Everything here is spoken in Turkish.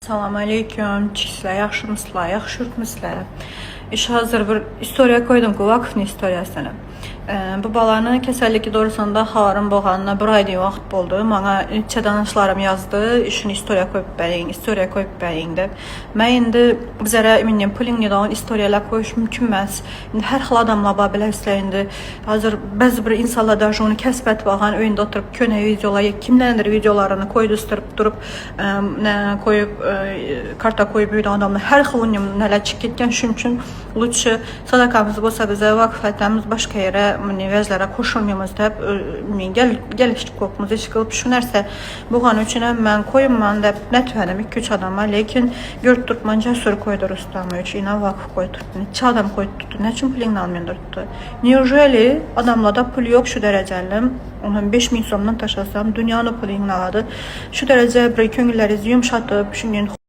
Salam aleyküm, çiksizlər, yaxşımısınızlar, yaxşı yurtmısınızlar. İş hazır bir istoriya koydum ki, vakıfın istoriyasını. Bu balanı kəsəllikli doğrusunda xalarım boğanına bir aydan vaxt oldu. Bana neçə danışlarım yazdı, işini istoriya koyup bəyin deb. Mən indi bizlərə eminim pulun neden istoriyalar koyuş mümkün məs. İndi hər xil adamla babilərsə indi hazır bəzi bir insanlar da onu kəsbət bağan oyunda oturup köne videolar, kimləndir videolarını koydustırıp durup koyup karta koyup bir adamla hər xil oyun nələr çıxıb getən şunun üçün lütfü sadakamız bolsa bizə vakıf etmemiz başqa yerə vəzlərə qoşulmayımız deyib gəlişdik qopumuz iş qılıb şu nərsə buğan üçün mən koyumman deyib nə tühədim 2-3 adama lakin gör tutmanca sürü koydur ustamı üçün inan vakıf koydur neçə adam koydur nə üçün pulunu almıyordurdu Neujeli adamlarda pul yok şu dərəcəlim onun 5000 somdan taşasam dünyanın pulunu aladı şu dərəcə bir köngülləri yumşatıb şunun